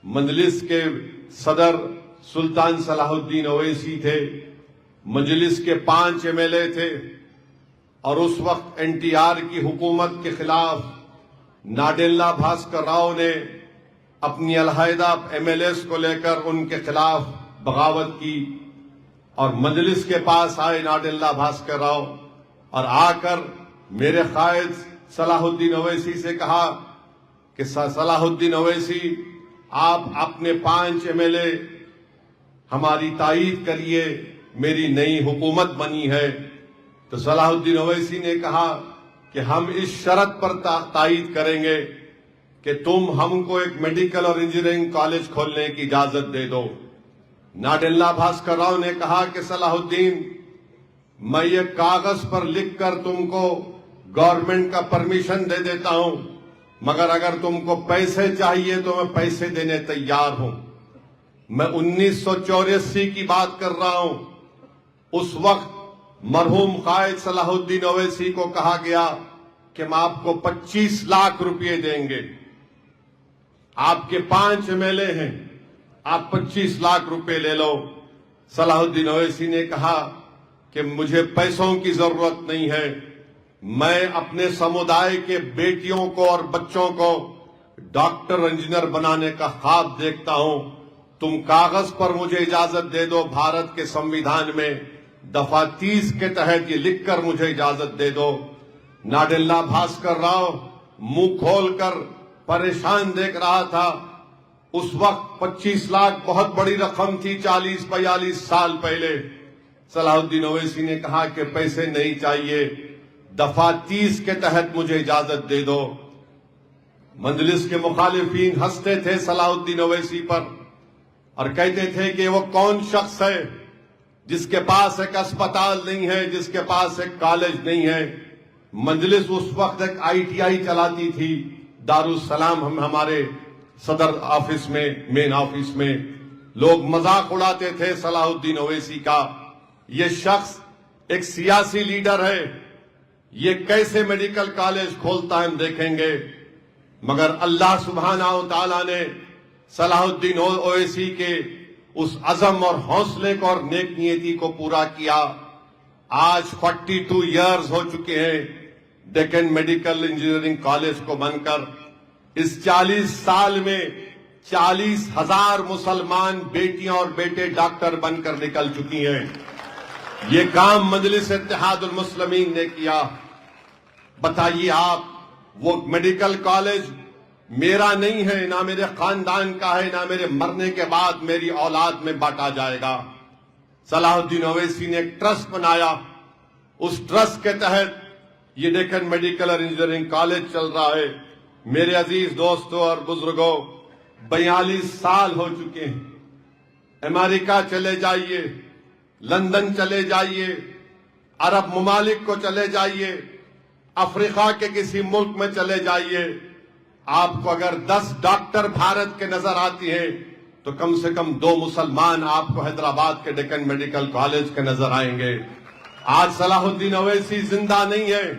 مجلس کے صدر سلطان صلاح الدین اویسی تھے، مجلس کے 5 MLA تھے، اور اس وقت NTR کی حکومت کے خلاف ناڈیلا بھاسکر راؤ نے اپنی علیحدہ MLAs کو لے کر ان کے خلاف بغاوت کی، اور مجلس کے پاس آئے ناڈیلا بھاسکر راؤ اور آ کر میرے قائد صلاح الدین اویسی سے کہا کہ صلاح الدین اویسی، آپ اپنے 5 MLA ہماری تائید کریے، میری نئی حکومت بنی ہے۔ تو صلاح الدین اویسی نے کہا کہ ہم اس شرط پر تائید کریں گے کہ تم ہم کو ایک میڈیکل اور انجینئرنگ کالج کھولنے کی اجازت دے دو۔ ناڈیلا بھاسکر راؤ نے کہا کہ صلاح الدین، میں یہ کاغذ پر لکھ کر تم کو گورنمنٹ کا پرمیشن دے دیتا ہوں، مگر اگر تم کو پیسے چاہیے تو میں پیسے دینے تیار ہوں۔ میں 1984 کی بات کر رہا ہوں۔ اس وقت مرحوم قائد صلاح الدین اویسی کو کہا گیا کہ ہم آپ کو 25 لاکھ روپے دیں گے، آپ کے 5 MLA ہیں، آپ 25 لاکھ روپے لے لو۔ صلاح الدین اویسی نے کہا کہ مجھے پیسوں کی ضرورت نہیں ہے، میں اپنے سمودائے کے بیٹیوں کو اور بچوں کو ڈاکٹر انجینئر بنانے کا خواب دیکھتا ہوں، تم کاغذ پر مجھے اجازت دے دو، بھارت کے سمویدھان میں دفعہ 30 کے تحت یہ لکھ کر مجھے اجازت دے دو۔ ناڈیلا بھاسکر راؤ منہ کھول کر پریشان دیکھ رہا تھا۔ اس وقت 25 لاکھ بہت بڑی رقم تھی، 40-42 سال پہلے۔ صلاح الدین اویسی نے کہا کہ پیسے نہیں چاہیے، دفعہ 30 کے تحت مجھے اجازت دے دو۔ مجلس کے مخالفین ہنستے تھے صلاح الدین اویسی پر اور کہتے تھے کہ وہ کون شخص ہے جس کے پاس ایک اسپتال نہیں ہے، جس کے پاس ایک کالج نہیں ہے۔ مجلس اس وقت ایک ITI چلاتی تھی، دارالسلام، ہمارے صدر آفس میں، مین آفس میں لوگ مذاق اڑاتے تھے صلاح الدین اویسی کا، یہ شخص ایک سیاسی لیڈر ہے، یہ کیسے میڈیکل کالج کھولتا ہے ہم دیکھیں گے۔ مگر اللہ سبحانہ و تعالیٰ نے صلاح الدین اویسی کے اس عزم اور حوصلے کو اور نیک نیتی کو پورا کیا۔ آج 42 ایئرز ہو چکے ہیں ڈیکن میڈیکل انجینئرنگ کالج کو بن کر۔ اس 40 سال میں 40,000 مسلمان بیٹیاں اور بیٹے ڈاکٹر بن کر نکل چکی ہیں۔ یہ کام مجلس اتحاد المسلمین نے کیا۔ بتائیے آپ، وہ میڈیکل کالج میرا نہیں ہے، نہ میرے خاندان کا ہے، نہ میرے مرنے کے بعد میری اولاد میں بانٹا جائے گا۔ صلاح الدین اویسی نے ایک ٹرسٹ بنایا، اس ٹرسٹ کے تحت یہ ڈیکن میڈیکل اور انجینئرنگ کالج چل رہا ہے۔ میرے عزیز دوستوں اور بزرگوں، 42 سال ہو چکے ہیں۔ امریکہ چلے جائیے، لندن چلے جائیے، عرب ممالک کو چلے جائیے، افریقہ کے کسی ملک میں چلے جائیے، آپ کو اگر 10 ڈاکٹر بھارت کے نظر آتی ہیں تو کم سے کم 2 مسلمان آپ کو حیدرآباد کے ڈیکن میڈیکل کالج کے نظر آئیں گے۔ آج صلاح الدین اویسی زندہ نہیں ہے،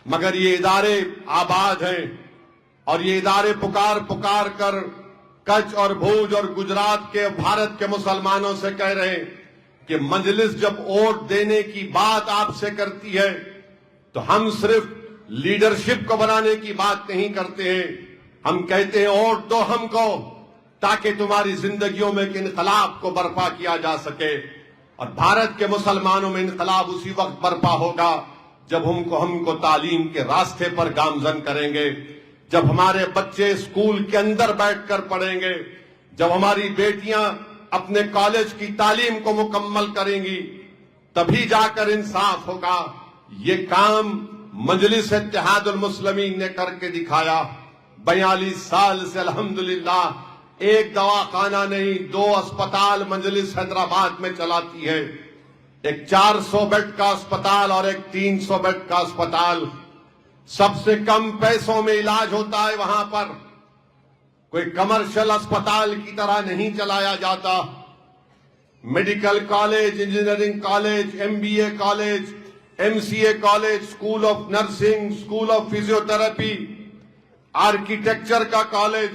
مگر یہ ادارے آباد ہیں، اور یہ ادارے پکار پکار کر کچھ اور بھوج اور گجرات کے بھارت کے مسلمانوں سے کہہ رہے ہیں کہ مجلس جب ووٹ دینے کی بات آپ سے کرتی ہے تو ہم صرف لیڈرشپ کو بنانے کی بات نہیں کرتے ہیں، ہم کہتے ہیں ووٹ دو ہم کو تاکہ تمہاری زندگیوں میں ایک انقلاب کو برپا کیا جا سکے۔ اور بھارت کے مسلمانوں میں انقلاب اسی وقت برپا ہوگا جب ہم کو تعلیم کے راستے پر گامزن کریں گے، جب ہمارے بچے اسکول کے اندر بیٹھ کر پڑھیں گے، جب ہماری بیٹیاں اپنے کالج کی تعلیم کو مکمل کریں گی، تبھی جا کر انصاف ہوگا۔ یہ کام مجلس اتحاد المسلمین نے کر کے دکھایا۔ 42 سال سے الحمدللہ ایک دواخانہ نہیں، 2 اسپتال مجلس حیدرآباد میں چلاتی ہے، ایک 400 بیڈ کا اسپتال اور ایک 300 بیڈ کا اسپتال۔ سب سے کم پیسوں میں علاج ہوتا ہے وہاں پر، کوئی کمرشل اسپتال کی طرح نہیں چلایا جاتا۔ Medical college, engineering college, MBA college, MCA college, school of nursing, school of physiotherapy, architecture کا کالج،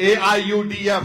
AIUDF,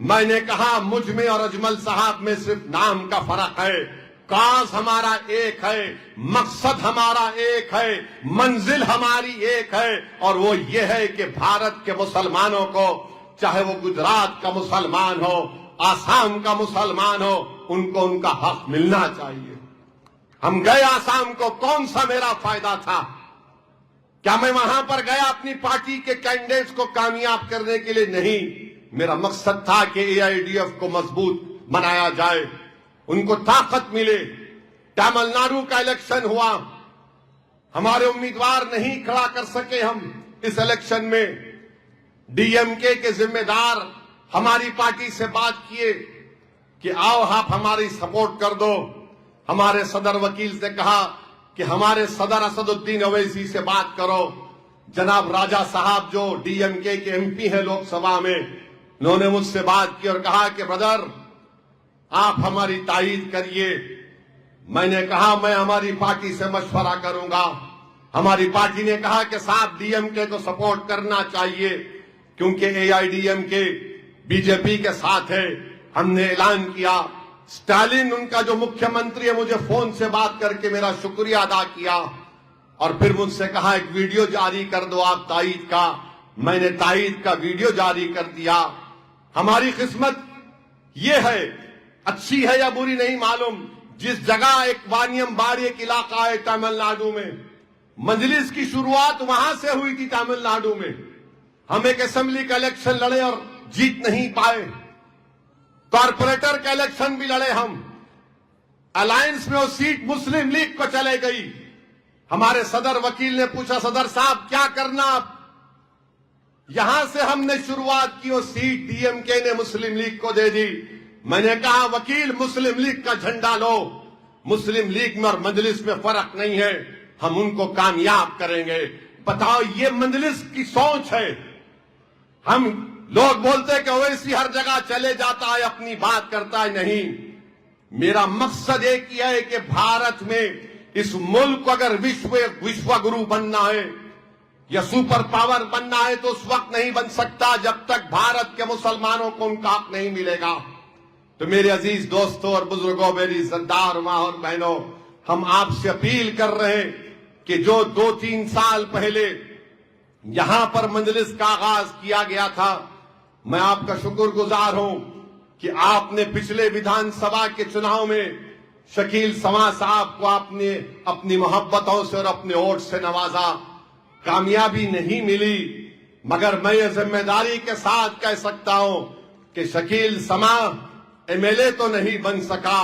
میں نے کہا مجھ میں اور اجمل صاحب میں صرف نام کا فرق ہے، کاز ہمارا ایک ہے، مقصد ہمارا ایک ہے، منزل ہماری ایک ہے، اور وہ یہ ہے کہ بھارت کے مسلمانوں کو، چاہے وہ گجرات کا مسلمان ہو، آسام کا مسلمان ہو، ان کو ان کا حق ملنا چاہیے۔ ہم گئے آسام کو، کون سا میرا فائدہ تھا؟ کیا میں وہاں پر گیا اپنی پارٹی کے کینڈیڈیٹس کو کامیاب کرنے کے لیے؟ نہیں، میرا مقصد تھا کہ AIDF کو مضبوط بنایا جائے، ان کو طاقت ملے۔ تامل ناڈو کا الیکشن ہوا، ہمارے امیدوار نہیں کھڑا کر سکے ہم اس الیکشن میں، DMK کے ذمہ دار ہماری پارٹی سے بات کیے کہ آؤ آپ ہماری سپورٹ کر دو۔ ہمارے صدر وکیل سے کہا کہ ہمارے صدر اسد الدین اویسی سے بات کرو۔ جناب راجہ صاحب جو DMK کے MP ہیں لوک سبھا میں، انہوں نے مجھ سے بات کی اور کہا کہ برادر آپ ہماری تائید کریے۔ میں نے کہا میں ہماری پارٹی سے مشورہ کروں گا۔ ہماری پارٹی نے کہا کہ صاحب DMK کو سپورٹ کرنا چاہیے کیونکہ AIDMK BJP کے ساتھ ہے۔ ہم نے اعلان کیا، اسٹالن ان کا جو مکھیہ منتری ہے مجھے فون سے بات کر کے میرا شکریہ ادا کیا اور پھر مجھ سے کہا ایک ویڈیو جاری کر دو آپ تائید کا۔ میں نے تائید کا ویڈیو جاری کر دیا۔ ہماری قسمت یہ ہے، اچھی ہے یا بری نہیں معلوم، جس جگہ ایک وانیم باڑی ایک علاقہ ہے تامل ناڈو میں، مجلس کی شروعات وہاں سے ہوئی تھی تامل ناڈو میں۔ ہم ایک اسمبلی کا الیکشن لڑے اور جیت نہیں پائے، کارپوریٹر کا الیکشن بھی لڑے ہم، الائنس میں وہ سیٹ مسلم لیگ کو چلے گئی۔ ہمارے صدر وکیل نے پوچھا صدر صاحب کیا کرنا آپ؟ یہاں سے ہم نے شروعات کی، وہ سیٹ DMK نے مسلم لیگ کو دے دی۔ میں نے کہا وکیل مسلم لیگ کا جھنڈا لو، مسلم لیگ میں اور مجلس میں فرق نہیں ہے، ہم ان کو کامیاب کریں گے۔ بتاؤ یہ مجلس کی سوچ ہے۔ ہم لوگ بولتے کہ اویسی ہر جگہ چلے جاتا ہے اپنی بات کرتا ہے، نہیں، میرا مقصد ایک ہی ہے کہ بھارت میں اس ملک کو اگر وشو گرو بننا ہے یا سپر پاور بننا ہے تو اس وقت نہیں بن سکتا جب تک بھارت کے مسلمانوں کو ان کا حق نہیں ملے گا۔ تو میرے عزیز دوستوں اور بزرگوں، میری عزتدار ماں اور بہنوں، ہم آپ سے اپیل کر رہے ہیں کہ جو 2-3 سال پہلے یہاں پر مجلس کا آغاز کیا گیا تھا، میں آپ کا شکر گزار ہوں کہ آپ نے پچھلے ویدھان سبھا کے چناؤ میں شکیل سما صاحب کو آپ نے اپنی محبتوں سے اور اپنے ووٹ سے نوازا۔ کامیابی نہیں ملی، مگر میں یہ ذمہ داری کے ساتھ کہہ سکتا ہوں کہ شکیل سما MLA تو نہیں بن سکا،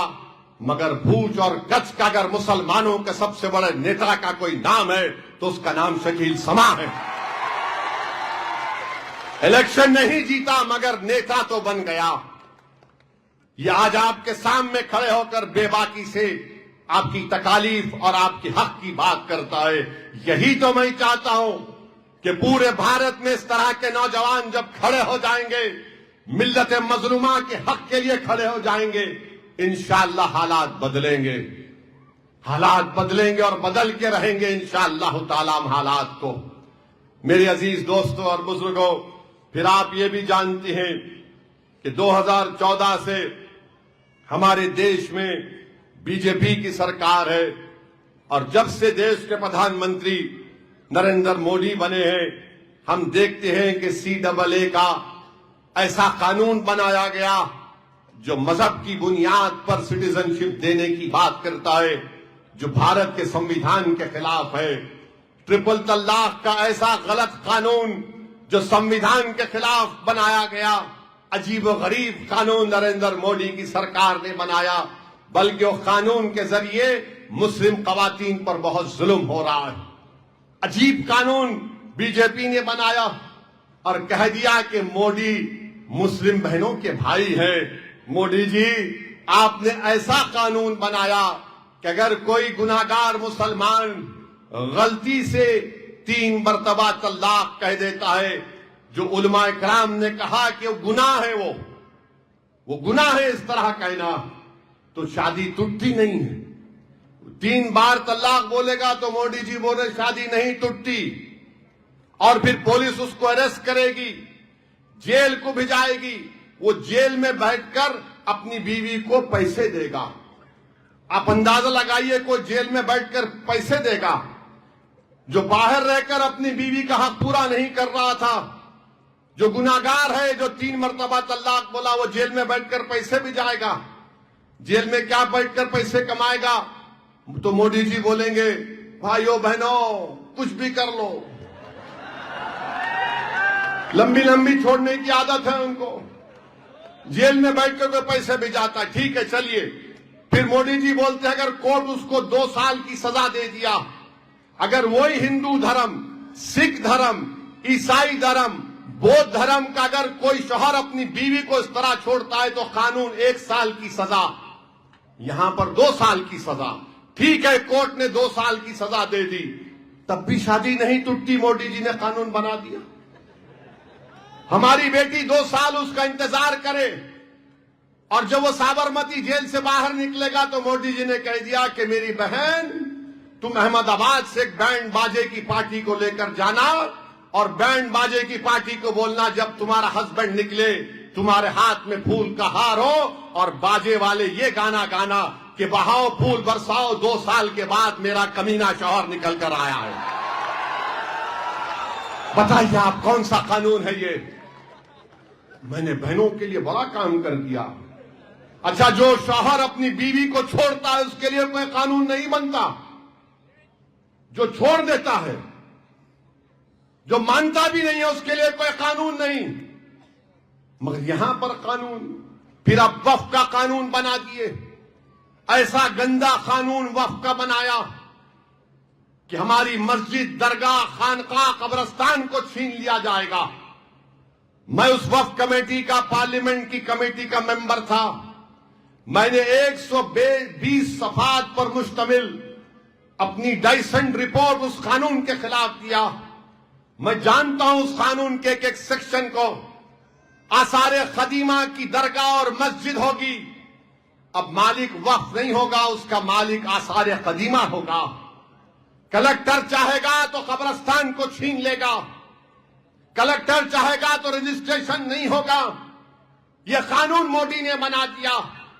مگر بھوج اور کچھ کا اگر مسلمانوں کے سب سے بڑے نیتا کا کوئی نام ہے تو اس کا نام شکیل سما ہے۔ الیکشن نہیں جیتا مگر نیتا تو بن گیا۔ یہ آج آپ کے سامنے کھڑے ہو کر بے باکی سے آپ کی تکالیف اور آپ کے حق کی بات کرتا ہے۔ یہی تو میں چاہتا ہوں کہ پورے بھارت میں اس طرح کے نوجوان جب کھڑے ہو جائیں گے، ملت مظلومہ کے حق کے لیے کھڑے ہو جائیں گے، انشاءاللہ حالات بدلیں گے، حالات بدلیں گے اور بدل کے رہیں گے انشاءاللہ تعالی حالات کو۔ میرے عزیز دوستوں اور بزرگوں، پھر آپ یہ بھی جانتے ہیں کہ 2014 سے ہمارے دیش میں BJP کی سرکار ہے، اور جب سے دیش کے پردھان منتری نریندر مودی بنے ہیں، ہم دیکھتے ہیں کہ CAA کا ایسا قانون بنایا گیا جو مذہب کی بنیاد پر سٹیزن شپ دینے کی بات کرتا ہے، جو بھارت کے سمویدھان کے خلاف ہے۔ ٹرپل طلاق کا ایسا غلط قانون جو سمویدھان کے خلاف بنایا گیا، عجیب و غریب قانون نریندر مودی کی سرکار نے بنایا، بلکہ وہ قانون کے ذریعے مسلم خواتین پر بہت ظلم ہو رہا ہے۔ عجیب قانون BJP نے بنایا اور کہہ دیا کہ مودی مسلم بہنوں کے بھائی ہیں۔ مودی جی، آپ نے ایسا قانون بنایا کہ اگر کوئی گناہگار مسلمان غلطی سے 3 مرتبہ طلاق کہہ دیتا ہے، جو علماء کرام نے کہا کہ وہ گناہ ہے، وہ گناہ ہے اس طرح کہنا، تو شادی ٹوٹتی نہیں ہے۔ 3 بار طلاق بولے گا تو مودی جی بولے شادی نہیں ٹوٹتی، اور پھر پولیس اس کو اریسٹ کرے گی، جیل کو بھجائے گی، وہ جیل میں بیٹھ کر اپنی بیوی کو پیسے دے گا. آپ اندازہ لگائیے کوئی جیل میں بیٹھ کر پیسے دے گا جو باہر رہ کر اپنی بیوی کا حق پورا نہیں کر رہا تھا, جو گناہگار ہے, جو 3 مرتبہ طلاق بولا, وہ جیل میں بیٹھ کر پیسے بھی جائے گا. جیل میں کیا بیٹھ کر پیسے کمائے گا؟ تو مودی جی بولیں گے بھائیو بہنوں کچھ بھی کر لو. لمبی لمبی چھوڑنے کی عادت ہے ان کو. جیل میں بیٹھ کر کوئی پیسے بھی جاتا ہے, ٹھیک ہے چلیے. پھر مودی جی بولتے ہیں اگر کورٹ اس کو 2 سال کی سزا دے دیا, اگر وہی ہندو دھرم, سکھ دھرم, عیسائی دھرم, بودھ دھرم کا اگر کوئی شوہر اپنی بیوی کو اس طرح چھوڑتا ہے تو قانون 1 سال کی سزا, یہاں پر 2 سال کی سزا. ٹھیک ہے کورٹ نے 2 سال کی سزا دے دی, تب بھی شادی نہیں ٹوٹتی. مودی جی نے قانون بنا دیا. ہماری بیٹی 2 سال اس کا انتظار کرے, اور جب وہ سابرمتی جیل سے باہر نکلے گا تو مودی جی نے کہہ دیا کہ میری بہن تم احمد آباد سے ایک بینڈ باجے کی پارٹی کو لے کر جانا, اور بینڈ باجے کی پارٹی کو بولنا جب تمہارا ہسبینڈ نکلے تمہارے ہاتھ میں پھول کا ہار ہو, اور باجے والے یہ گانا گانا کہ بہاؤ پھول برساؤ 2 سال کے بعد میرا کمینہ شوہر نکل کر آیا ہے. بتائیے آپ کون سا قانون ہے یہ؟ میں نے بہنوں کے لیے بڑا کام کر دیا. اچھا جو شوہر اپنی بیوی کو چھوڑتا ہے اس کے لیے کوئی قانون نہیں بنتا. جو چھوڑ دیتا ہے, جو مانتا بھی نہیں ہے, اس کے لیے کوئی قانون نہیں. مگر یہاں پر قانون. پھر اب وقف کا قانون بنا دیے. ایسا گندا قانون وقف کا بنایا کہ ہماری مسجد, درگاہ, خانقاہ, قبرستان کو چھین لیا جائے گا. میں اس وقف کمیٹی کا, پارلیمنٹ کی کمیٹی کا ممبر تھا. میں نے 120 صفحات پر مشتمل اپنی ڈائسنٹ رپورٹ اس قانون کے خلاف دیا. میں جانتا ہوں اس قانون کے ایک سیکشن کو. آثار قدیمہ کی درگاہ اور مسجد ہوگی, اب مالک وقف نہیں ہوگا, اس کا مالک آثار قدیمہ ہوگا. کلکٹر چاہے گا تو قبرستان کو چھین لے گا, کلکٹر چاہے گا تو رجسٹریشن نہیں ہوگا. یہ قانون مودی نے بنا دیا.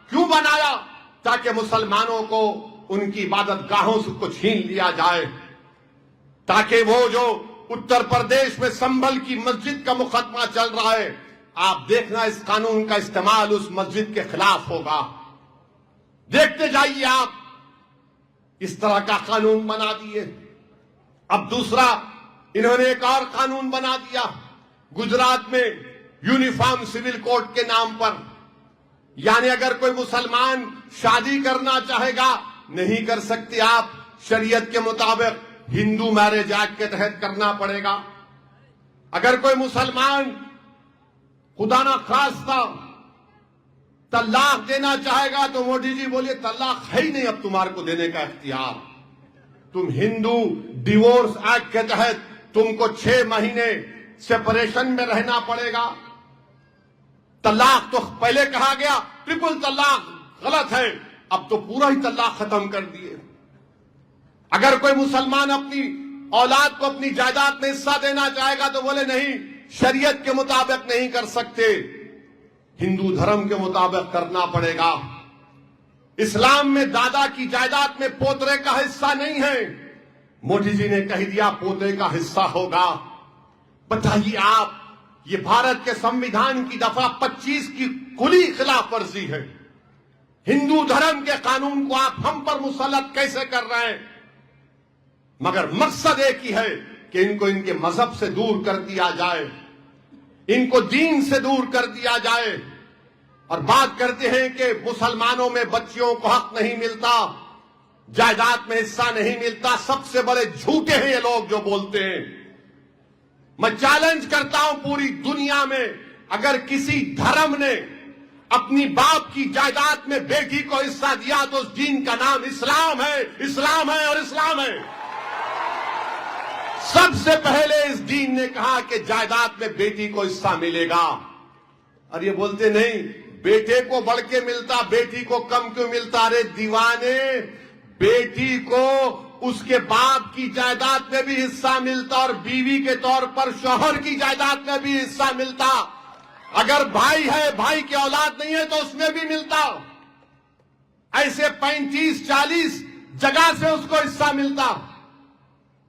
کیوں بنایا؟ تاکہ مسلمانوں کو ان کی عبادت گاہوں سے کو چھین لیا جائے, تاکہ وہ جو اتر پردیش میں سنبھل کی مسجد کا مقدمہ چل رہا ہے, آپ دیکھنا اس قانون کا استعمال اس مسجد کے خلاف ہوگا. دیکھتے جائیے آپ. اس طرح کا قانون بنا دیے. اب دوسرا انہوں نے ایک اور قانون بنا دیا گجرات میں یونیفارم سول کوڈ کے نام پر. یعنی اگر کوئی مسلمان شادی کرنا چاہے گا نہیں کر سکتے آپ, شریعت کے مطابق ہندو میرج ایکٹ کے تحت کرنا پڑے گا. اگر کوئی مسلمان خدا نہ خواستہ طلاق دینا چاہے گا تو مودی جی بولے طلاق ہے ہی نہیں اب تمہارے کو دینے کا اختیار. تم ہندو ڈیورس ایکٹ کے تحت تم کو 6 مہینے سیپریشن میں رہنا پڑے گا. طلاق تو پہلے کہا گیا ٹرپل طلاق غلط ہے, اب تو پورا ہی طلاق ختم کر دیے. اگر کوئی مسلمان اپنی اولاد کو اپنی جائیداد میں حصہ دینا چاہے گا تو بولے نہیں شریعت کے مطابق نہیں کر سکتے, ہندو دھرم کے مطابق کرنا پڑے گا. اسلام میں دادا کی جائیداد میں پوترے کا حصہ نہیں ہے. مودی جی نے کہہ دیا پوتے کا حصہ ہوگا. بتائیے آپ, یہ بھارت کے سمویدھان کی دفعہ 25 کی کھلی خلاف ورزی ہے. ہندو دھرم کے قانون کو آپ ہم پر مسلط کیسے کر رہے ہیں؟ مگر مقصد ایک ہی ہے کہ ان کو ان کے مذہب سے دور کر دیا جائے, ان کو دین سے دور کر دیا جائے. اور بات کرتے ہیں کہ مسلمانوں میں بچیوں کو حق نہیں ملتا, جائیداد میں حصہ نہیں ملتا. سب سے بڑے جھوٹے ہیں یہ لوگ جو بولتے ہیں. میں چیلنج کرتا ہوں پوری دنیا میں اگر کسی دھرم نے اپنی باپ کی جائیداد میں بیٹی کو حصہ دیا تو اس دین کا نام اسلام ہے, اسلام ہے اور اسلام ہے. سب سے پہلے اس دین نے کہا کہ جائیداد میں بیٹی کو حصہ ملے گا. اور یہ بولتے نہیں بیٹے کو بڑھ کے ملتا بیٹی کو کم کیوں ملتا. ارے دیوانے, بیٹی کو اس کے باپ کی جائیداد میں بھی حصہ ملتا اور بیوی کے طور پر شوہر کی جائیداد میں بھی حصہ ملتا. اگر بھائی ہے، بھائی کی اولاد نہیں ہے تو اس میں بھی ملتا. ایسے 35-40 جگہ سے اس کو حصہ ملتا.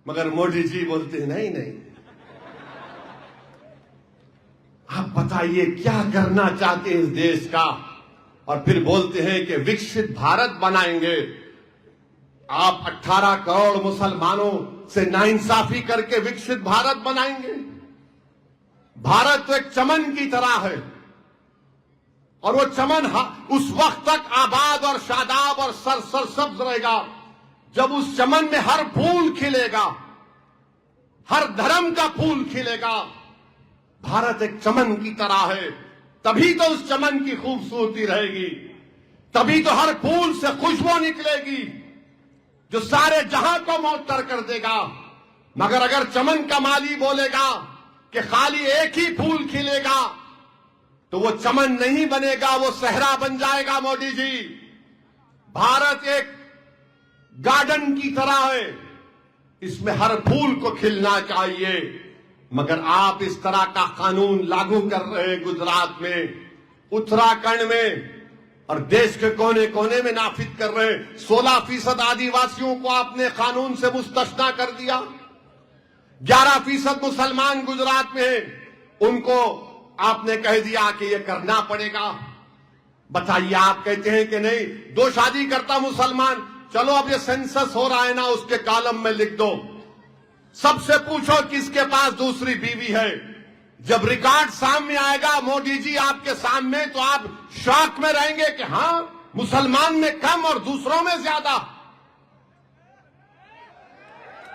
مگر مودی جی بولتے نہیں. آپ بتائیے کیا کرنا چاہتے ہیں اس دیش کا، اور پھر بولتے ہیں کہ وکست بھارت بنائیں گے. آپ 18 کروڑ مسلمانوں سے ناانصافی کر کے وکست بھارت بنائیں گے. بھارت تو ایک چمن کی طرح ہے، اور وہ چمن اس وقت تک آباد اور شاداب اور سرسبز رہے گا جب اس چمن میں ہر پھول کھلے گا، ہر دھرم کا پھول کھلے گا. بھارت ایک چمن کی طرح ہے، تبھی تو اس چمن کی خوبصورتی رہے گی، تبھی تو ہر پھول سے خوشبو نکلے گی جو سارے جہاں کو معطر کر دے گا. مگر اگر چمن کا مالی بولے گا کہ خالی ایک ہی پھول کھلے گا تو وہ چمن نہیں بنے گا، وہ صحرا بن جائے گا. مودی جی، بھارت ایک گارڈن کی طرح ہے، اس میں ہر پھول کو کھلنا چاہیے. مگر آپ اس طرح کا قانون لاگو کر رہے ہیں گجرات میں، اتراکھنڈ میں، اور دیش کے کونے کونے میں نافذ کر رہے ہیں. 16% آدیواسیوں کو آپ نے قانون سے مستثنا کر دیا. 11% مسلمان گجرات میں ہیں، ان کو آپ نے کہہ دیا کہ یہ کرنا پڑے گا. بتائیے، آپ کہتے ہیں کہ نہیں 2 شادی کرتا مسلمان، چلو اب یہ سینسس ہو رہا ہے نا، اس کے کالم میں لکھ دو. سب سے پوچھو کس کے پاس دوسری بیوی ہے. جب ریکارڈ سامنے آئے گا مودی جی آپ کے سامنے، تو آپ شاک میں رہیں گے کہ ہاں مسلمان میں کم اور دوسروں میں زیادہ.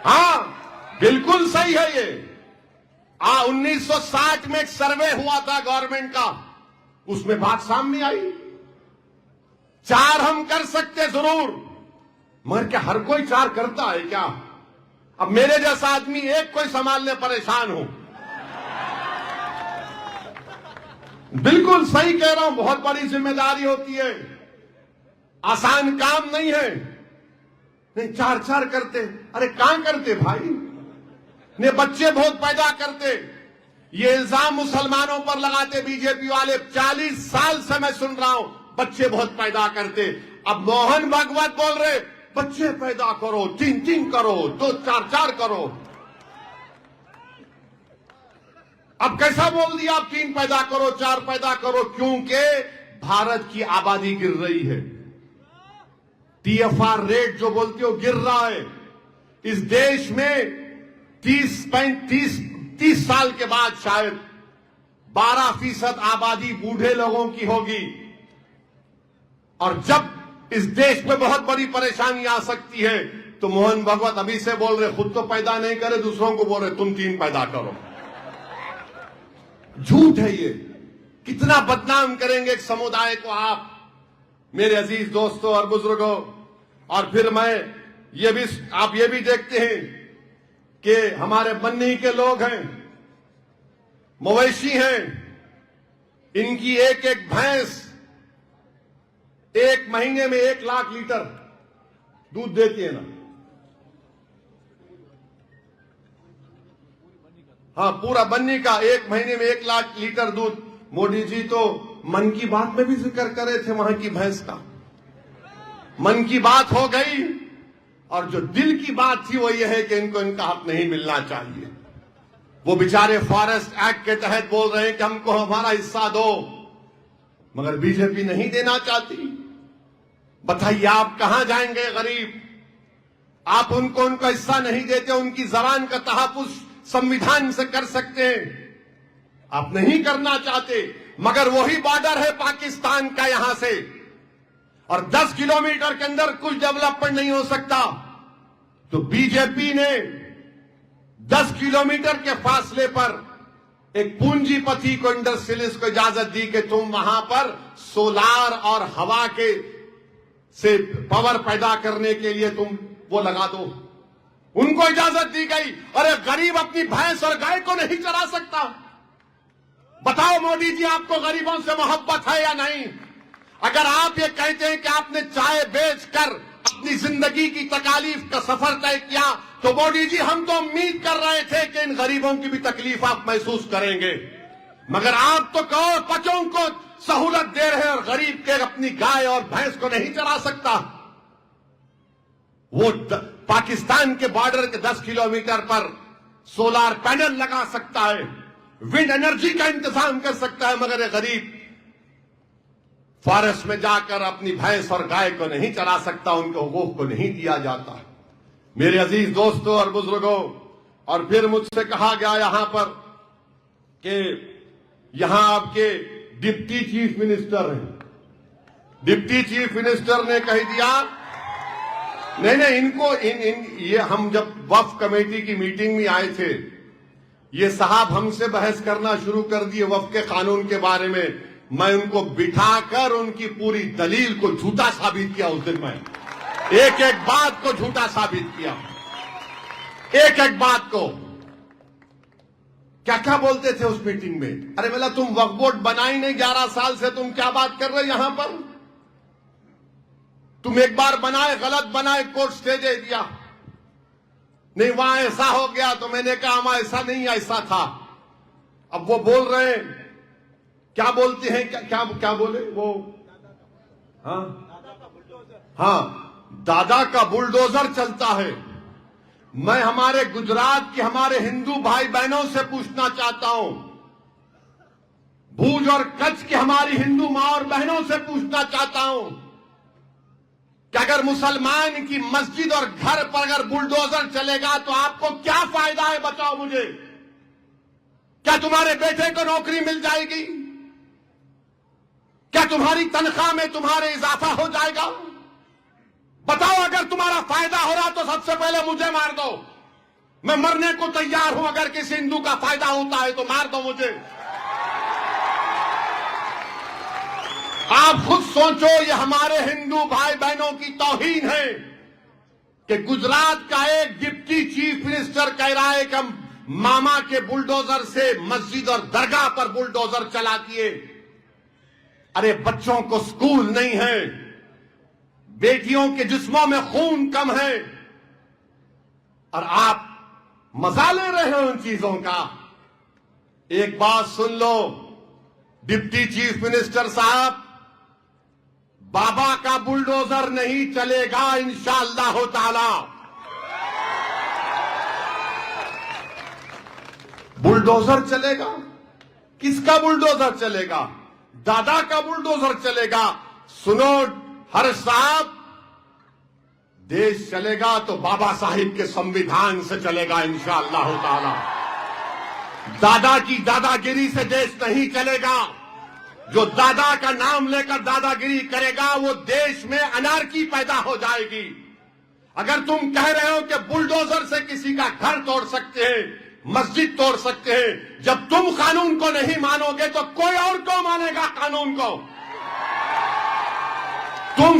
ہاں بالکل صحیح ہے. یہ 1960 میں ایک سروے ہوا تھا گورنمنٹ کا، اس میں بات سامنے آئی. 4 ہم کر سکتے ضرور، مگر کیا ہر کوئی 4 کرتا ہے کیا؟ اب میرے جیسا آدمی ایک کوئی سنبھالنے پریشان ہو. بالکل صحیح کہہ رہا ہوں، بہت بڑی ذمہ داری ہوتی ہے، آسان کام نہیں ہے. نہیں 4 کرتے، ارے کہاں کرتے بھائی؟ نے بچے بہت پیدا کرتے. یہ الزام مسلمانوں پر لگاتے بی جے پی والے. 40 سال سے میں سن رہا ہوں بچے بہت پیدا کرتے. اب موہن بھگوت بول رہے بچے پیدا کرو، 3 کرو، 2 4 کرو. اب کیسا بول دیا آپ 3 پیدا کرو 4 پیدا کرو؟ کیونکہ بھارت کی آبادی گر رہی ہے. ٹی ایف آر ریٹ جو بولتے ہو گر رہا ہے. اس دیش میں 30 سال کے بعد شاید 12% آبادی بوڑھے لوگوں کی ہوگی. اور جب اس دیش میں بہت بڑی پریشانی آ سکتی ہے تو موہن بھگوت ابھی سے بول رہے خود تو پیدا نہیں کرے، دوسروں کو بول رہے تم 3 پیدا کرو. جھوٹ ہے یہ. کتنا بدنام کریں گے ایک سمودائے کو آپ، میرے عزیز دوستوں اور بزرگوں. اور پھر آپ یہ بھی دیکھتے ہیں کہ ہمارے بنی کے لوگ ہیں، مویشی ہیں، ان کی ایک بھینس 1 مہینے میں 1 لاکھ لیٹر دودھ دیتی ہے نا. ہاں پورا بنی کا 1 مہینے میں 1 لاکھ لیٹر دودھ. مودی جی تو من کی بات میں بھی ذکر کرے تھے وہاں کی بھینس کا. من کی بات ہو گئی، اور جو دل کی بات تھی وہ یہ ہے کہ ان کو ان کا حق نہیں ملنا چاہیے. وہ بیچارے فارسٹ ایکٹ کے تحت بول رہے ہیں کہ ہم کو ہمارا حصہ دو، مگر بی جے پی نہیں دینا چاہتی. بتائیے آپ کہاں جائیں گے غریب؟ آپ ان کو حصہ نہیں دیتے. ان کی زبان کا تحفظ سمویدھان سے کر سکتے ہیں، آپ نہیں کرنا چاہتے. مگر وہی بارڈر ہے پاکستان کا یہاں سے، اور 10 کلومیٹر کے اندر کچھ ڈیولپمنٹ نہیں ہو سکتا. تو بی جے پی نے 10 کلومیٹر کے فاصلے پر ایک پونجی پتی کو، انڈسٹریلسٹ کو اجازت دی کہ تم وہاں پر سولار اور ہوا کے سے پاور پیدا کرنے کے لیے تم وہ لگا دو. ان کو اجازت دی گئی. اور ایک غریب اپنی بھینس اور گائے کو نہیں چرا سکتا. بتاؤ مودی جی آپ کو غریبوں سے محبت ہے یا نہیں؟ اگر آپ یہ کہتے ہیں کہ آپ نے چائے بیچ کر اپنی زندگی کی تکالیف کا سفر طے کیا، تو مودی جی ہم تو امید کر رہے تھے کہ ان غریبوں کی بھی تکلیف آپ محسوس کریں گے. مگر آپ تو کروڑ پچوں کو سہولت دے رہے ہیں اور غریب کے اپنی گائے اور بھینس کو نہیں چلا سکتا. وہ پاکستان کے بارڈر کے 10 کلومیٹر پر سولار پینل لگا سکتا ہے, ونڈ انرجی کا انتظام کر سکتا ہے, مگر یہ غریب فارسٹ میں جا کر اپنی بھینس اور گائے کو نہیں چلا سکتا, ان کے حقوق کو نہیں دیا جاتا. میرے عزیز دوستوں اور بزرگوں, اور پھر مجھ سے کہا گیا یہاں پر کہ یہاں آپ کے ڈپٹی چیف منسٹر ہیں. ڈپٹی چیف منسٹر نے کہہ دیا نہیں ان کو یہ ہم جب وقف کمیٹی کی میٹنگ میں آئے تھے, یہ صاحب ہم سے بحث کرنا شروع کر دیے وقف کے قانون کے بارے میں. میں ان کو بٹھا کر ان کی پوری دلیل کو جھوٹا ثابت کیا. اس دن میں ایک ایک بات کو جھوٹا ثابت کیا, ایک ایک بات کو. کیا کیا بولتے تھے اس میٹنگ میں؟ ارے بلا تم وقف بورڈ بنائی نہیں 11 سال سے, تم کیا بات کر رہے یہاں پر؟ تم ایک بار بنائے, غلط بنائے, کورٹ سٹے دے دیا. نہیں وہاں ایسا ہو گیا تو میں نے کہا ہمارا ایسا نہیں, ایسا تھا. اب وہ بول رہے ہیں, کیا بولتے ہیں, کیا بولے وہ؟ ہاں, دادا کا بلڈوزر چلتا ہے. میں ہمارے گجرات کے ہمارے ہندو بھائی بہنوں سے پوچھنا چاہتا ہوں, بھوج اور کچھ کے ہماری ہندو ماں اور بہنوں سے پوچھنا چاہتا ہوں کہ اگر مسلمان کی مسجد اور گھر پر اگر بلڈوزر چلے گا تو آپ کو کیا فائدہ ہے؟ بتاؤ مجھے. کیا تمہارے بیٹے کو نوکری مل جائے گی؟ کیا تمہاری تنخواہ میں تمہارے اضافہ ہو جائے گا؟ بتاؤ, اگر تمہارا فائدہ ہو رہا تو سب سے پہلے مجھے مار دو. میں مرنے کو تیار ہوں. اگر کسی ہندو کا فائدہ ہوتا ہے تو مار دو مجھے. آپ خود سوچو, یہ ہمارے ہندو بھائی بہنوں کی توہین ہے کہ گجرات کا ایک ڈپٹی چیف منسٹر کہہ رہا ہے کہ ہم ماما کے بلڈوزر سے مسجد اور درگاہ پر بلڈوزر چلا دیے. ارے بچوں کو سکول نہیں ہے, بیٹیوں کے جسموں میں خون کم ہے, اور آپ مزہ لے رہے ہیں ان چیزوں کا. ایک بات سن لو ڈپٹی چیف منسٹر صاحب, بابا کا بلڈوزر نہیں چلے گا انشاءاللہ تعالی. بلڈوزر چلے گا؟ کس کا بلڈوزر چلے گا؟ دادا کا بلڈوزر چلے گا. سنو ہر صاحب, دیش چلے گا تو بابا صاحب کے سمویدھان سے چلے گا انشاءاللہ تعالی. دادا کی دادا گیری سے دیش نہیں چلے گا. جو دادا کا نام لے کر دادا گیری کرے گا وہ دیش میں انارکی پیدا ہو جائے گی. اگر تم کہہ رہے ہو کہ بلڈوزر سے کسی کا گھر توڑ سکتے ہیں, مسجد توڑ سکتے ہیں, جب تم قانون کو نہیں مانو گے تو کوئی اور کو مانے گا قانون کو؟ تم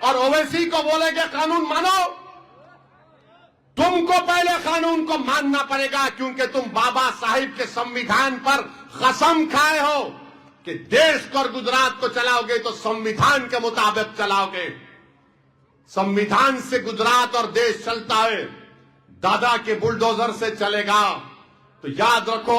اور اویسی کو بولے گے قانون مانو. تم کو پہلے قانون کو ماننا پڑے گا, کیونکہ تم بابا صاحب کے سمویدھان پر قسم کھائے ہو کہ دیش کو اور گجرات کو چلاؤ گے تو سمویدھان کے مطابق چلاؤ گے. سمویدھان سے گجرات اور دیش چلتا ہے, دادا کے بلڈوزر سے چلے گا. تو یاد رکھو,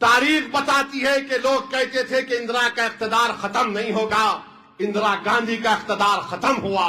تاریخ بتاتی ہے کہ لوگ کہتے تھے کہ اندرا کا اقتدار ختم نہیں ہوگا, اندرا گاندھی کا اقتدار ختم ہوا.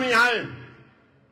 میں آئے,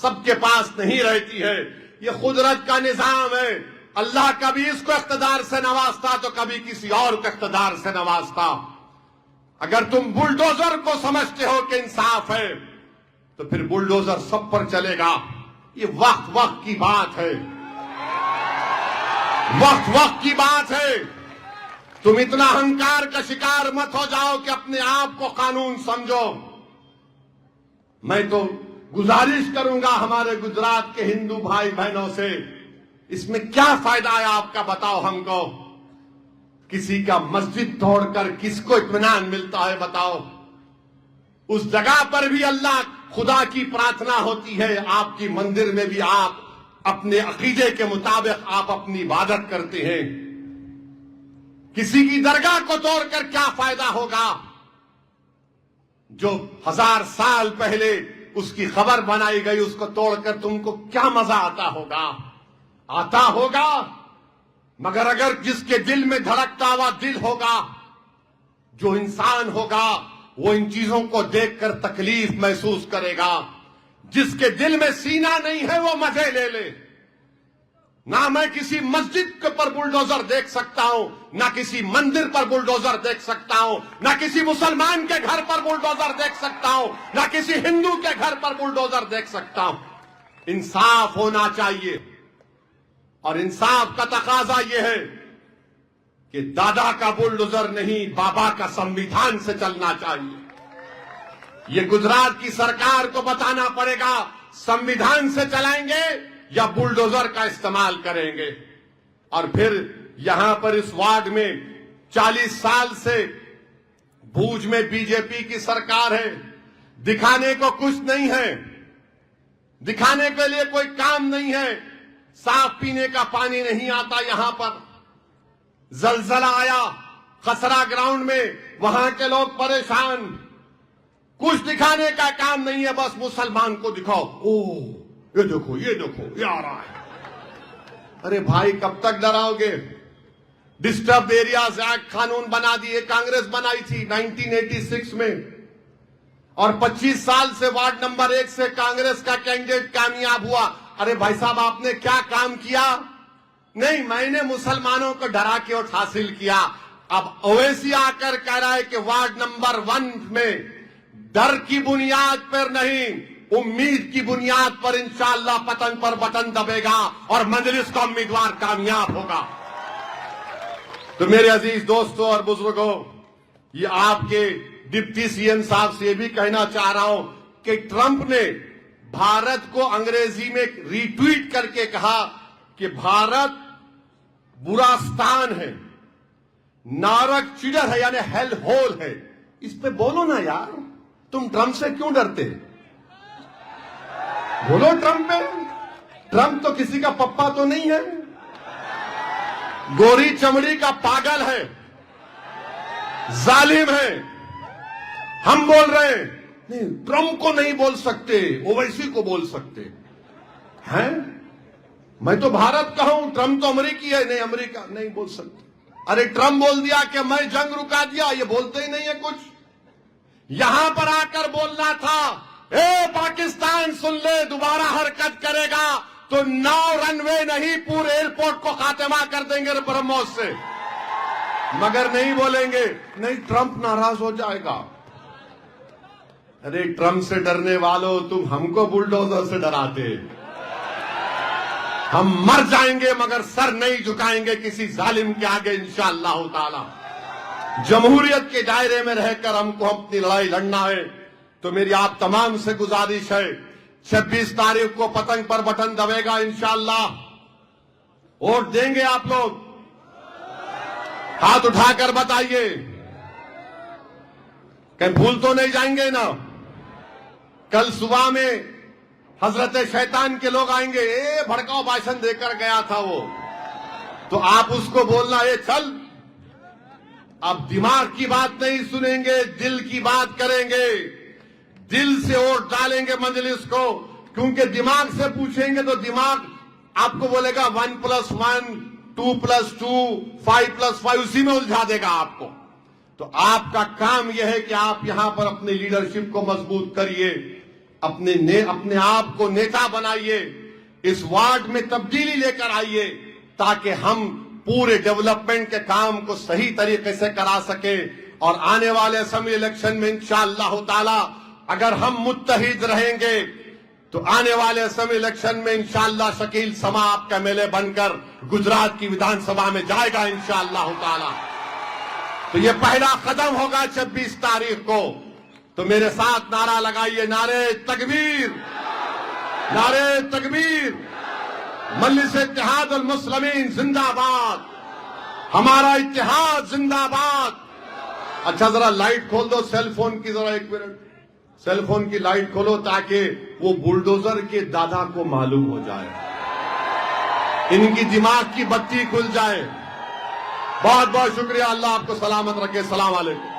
سب کے پاس نہیں رہتی ہے. یہ قدرت کا نظام ہے. اللہ کبھی اس کو اقتدار سے نوازتا تو کبھی کسی اور کو اقتدار سے نوازتا. اگر تم بلڈوزر کو سمجھتے ہو کہ انصاف ہے تو پھر بلڈوزر سب پر چلے گا. یہ وقت کی بات ہے, وقت کی بات ہے. تم اتنا اہنکار کا شکار مت ہو جاؤ کہ اپنے آپ کو قانون سمجھو. میں تو گزارش کروں گا ہمارے گجرات کے ہندو بھائی بہنوں سے, اس میں کیا فائدہ ہے آپ کا؟ بتاؤ ہم کو. کسی کا مسجد توڑ کر کس کو اطمینان ملتا ہے؟ بتاؤ. اس جگہ پر بھی اللہ خدا کی پرارتھنا ہوتی ہے, آپ کی مندر میں بھی آپ اپنے عقیدے کے مطابق آپ اپنی عبادت کرتے ہیں. کسی کی درگاہ کو توڑ کر کیا فائدہ ہوگا؟ جو 1000 سال پہلے اس کی خبر بنائی گئی، اس کو توڑ کر تم کو کیا مزہ آتا ہوگا؟ مگر اگر جس کے دل میں دھڑکتا ہوا دل ہوگا، جو انسان ہوگا، وہ ان چیزوں کو دیکھ کر تکلیف محسوس کرے گا۔ جس کے دل میں سینہ نہیں ہے وہ مزے لے لے۔ نہ میں کسی مسجد پر بلڈوزر دیکھ سکتا ہوں، نہ کسی مندر پر بلڈوزر دیکھ سکتا ہوں، نہ کسی مسلمان کے گھر پر بلڈوزر دیکھ سکتا ہوں، نہ کسی ہندو کے گھر پر بلڈوزر دیکھ سکتا ہوں۔ انصاف ہونا چاہیے، اور انصاف کا تقاضا یہ ہے کہ دادا کا بلڈوزر نہیں، بابا کا سمویدھان سے چلنا چاہیے۔ یہ گجرات کی سرکار کو بتانا پڑے گا، سمویدھان سے چلائیں گے یا بلڈوزر کا استعمال کریں گے۔ اور پھر یہاں پر اس وارڈ میں 40 سال سے بھوج میں بی جے پی کی سرکار ہے، دکھانے کو کچھ نہیں ہے، دکھانے کے لیے کوئی کام نہیں ہے۔ صاف پینے کا پانی نہیں آتا یہاں پر، زلزلہ آیا خسرا گراؤنڈ میں، وہاں کے لوگ پریشان، کچھ دکھانے کا کام نہیں ہے، بس مسلمان کو دکھاؤ، یہ دیکھو یہ آ رہا ہے۔ ارے بھائی کب تک ڈراؤ گے؟ ڈسٹربڈ ایریاز ایکٹ قانون بنا دیے، کانگریس بنائی تھی 1986 میں، اور 25 سال سے وارڈ نمبر 1 سے کانگریس کا کینڈیڈیٹ کامیاب ہوا۔ ارے بھائی صاحب آپ نے کیا کام کیا؟ نہیں، میں نے مسلمانوں کو ڈرا کے ووٹ حاصل کیا۔ اب اویسی آ کر کہہ رہا ہے کہ وارڈ نمبر 1 میں ڈر کی بنیاد پر نہیں، امید کی بنیاد پر انشاءاللہ پتنگ پر بٹن دبے گا اور مجلس کا امیدوار کامیاب ہوگا۔ تو میرے عزیز دوستوں اور بزرگوں، یہ آپ کے ڈپٹی سی ایم صاحب سے یہ بھی کہنا چاہ رہا ہوں کہ ٹرمپ نے بھارت کو انگریزی میں ری ٹویٹ کر کے کہا کہ بھارت براستان ہے، نارک چڑر ہے، یعنی ہیل ہول ہے۔ اس پہ بولو نا یار، تم ٹرمپ سے کیوں ڈرتے؟ بولو ٹرمپ پہ۔ ٹرمپ تو کسی کا پپا تو نہیں ہے، گوری چمڑی کا پاگل ہے، ظالم ہے۔ ہم بول رہے ہیں نہیں، ٹرمپ کو نہیں بول سکتے، اویسی کو بول سکتے ہیں۔ میں تو بھارت کا ہوں، ٹرمپ تو امریکی ہے، نہیں امریکہ نہیں بول سکتے۔ ارے ٹرمپ بول دیا کہ میں جنگ رکا دیا، یہ بولتے ہی نہیں ہے کچھ۔ یہاں پر آ کر بولنا تھا، اے پاکستان سن لے، دوبارہ حرکت کرے گا تو 9 رن وے نہیں، پورے ایئرپورٹ کو خاتمہ کر دیں گے برہموس سے۔ مگر نہیں بولیں گے، نہیں ٹرمپ ناراض ہو جائے گا۔ ارے ٹرمپ سے ڈرنے والوں، تم ہم کو بلڈوزر سے ڈراتے۔ ہم مر جائیں گے مگر سر نہیں جھکائیں گے کسی ظالم کے آگے انشاءاللہ تعالی۔ جمہوریت کے دائرے میں رہ کر ہم کو اپنی لڑائی لڑنا ہے۔ تو میری آپ تمام سے گزارش ہے، 26 تاریخ کو پتنگ پر بٹن دبے گا انشاءاللہ۔ ووٹ دیں گے آپ لوگ؟ ہاتھ اٹھا کر بتائیے، کہیں بھول تو نہیں جائیں گے نا؟ کل صبح میں حضرت شیطان کے لوگ آئیں گے، بھڑکاؤ بھاشن دے کر گیا تھا وہ، تو آپ اس کو بولنا چل۔ اب دماغ کی بات نہیں سنیں گے، دل کی بات کریں گے، دل سے ووٹ ڈالیں گے مجلس کو، کیونکہ دماغ سے پوچھیں گے تو دماغ آپ کو بولے گا 1+1 2+2 5+5، اسی میں الجھا دے گا آپ کو۔ تو آپ کا کام یہ ہے کہ آپ یہاں پر اپنی لیڈرشپ کو مضبوط کریے، اپنے آپ کو نیتا بنائیے، اس وارڈ میں تبدیلی لے کر آئیے تاکہ ہم پورے ڈیولپمنٹ کے کام کو صحیح طریقے سے کرا سکیں، اور آنے والے اسمبلی الیکشن میں انشاءاللہ تعالی اگر ہم متحد رہیں گے تو آنے والے اسمبلی الیکشن میں انشاءاللہ شکیل سما آپ کا ایم ایل اے بن کر گجرات کی ودھان سبھا میں جائے گا انشاءاللہ تعالی۔ تو یہ پہلا قدم ہوگا 26 تاریخ کو۔ تو میرے ساتھ نعرہ لگائیے، نعرہ تکبیر، نعرہ تکبیر، مجلس اتحاد المسلمین زندہ باد، ہمارا اتحاد زندہ باد۔ اچھا ذرا لائٹ کھول دو سیل فون کی، ذرا 1 منٹ سیل فون کی لائٹ کھولو تاکہ وہ بلڈوزر کے دادا کو معلوم ہو جائے، ان کی دماغ کی بتی کھل جائے۔ بہت بہت شکریہ، اللہ آپ کو سلامت رکھے، السلام علیکم۔